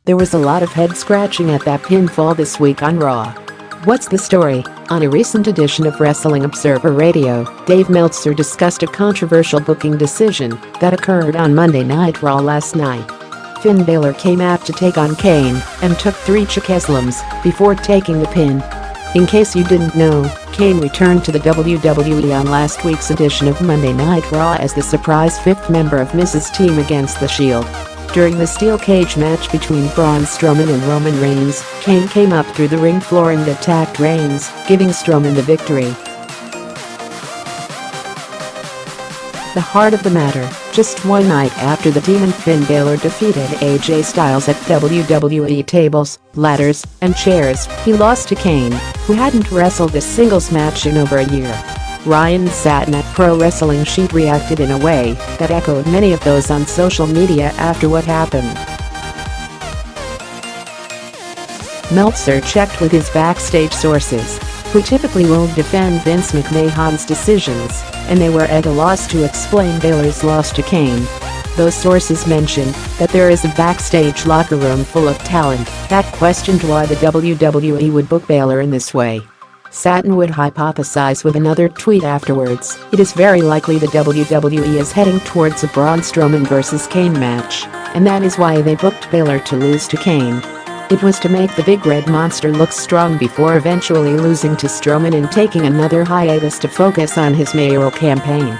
There was a lot of head scratching at that pinfall this week on Raw. What's the story? On a recent edition of Wrestling Observer Radio, Dave Meltzer discussed a controversial booking decision that occurred on Monday Night Raw last night. Finn Balor came out to take on Kane and took 3 chokeslams before taking the pin. In case you didn't know, Kane returned to the WWE on last week's edition of Monday Night Raw as the surprise 5th member of Miz's team against The Shield. During the steel cage match between Braun Strowman and Roman Reigns, Kane came up through the ring floor and attacked Reigns, giving Strowman the victory. The heart of the matter, just one night after the Demon Finn Balor defeated AJ Styles at WWE Tables, Ladders, and Chairs, he lost to Kane, who hadn't wrestled a singles match in over a year. Ryan Satin at Pro Wrestling Sheet reacted in a way that echoed many of those on social media after what happened. Meltzer checked with his backstage sources, who typically won't defend Vince McMahon's decisions, and they were at a loss to explain Balor's loss to Kane. Those sources mentioned that there is a backstage locker room full of talent that questioned why the WWE would book Balor in this way. Satin would hypothesize with another tweet afterwards, "It is very likely the WWE is heading towards a Braun Strowman vs Kane match, and that is why they booked Balor to lose to Kane. It was to make the big red monster look strong before eventually losing to Strowman and taking another hiatus to focus on his mayoral campaign."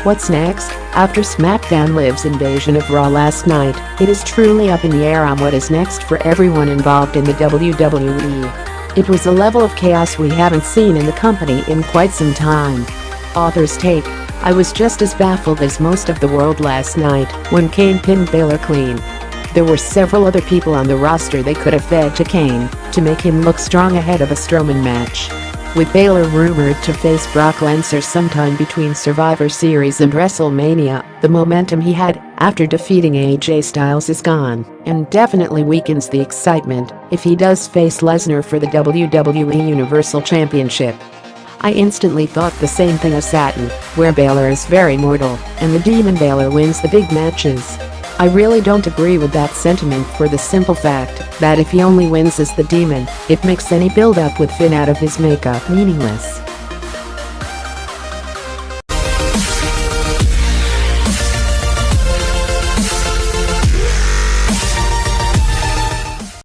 What's next? After SmackDown Live's invasion of Raw last night, it is truly up in the air on what is next for everyone involved in the WWE. It was a level of chaos we haven't seen in the company in quite some time. Authors take: "I was just as baffled as most of the world last night when Kane pinned Balor clean. There were several other people on the roster they could have fed to Kane to make him look strong ahead of a Strowman match." With Balor rumored to face Brock Lesnar sometime between Survivor Series and WrestleMania, the momentum he had after defeating AJ Styles is gone and definitely weakens the excitement if he does face Lesnar for the WWE Universal Championship. I instantly thought the same thing of Satin, where Balor is very mortal and the Demon Balor wins the big matches. I really don't agree with that sentiment for the simple fact that if he only wins as the Demon, it makes any build-up with Finn out of his makeup meaningless.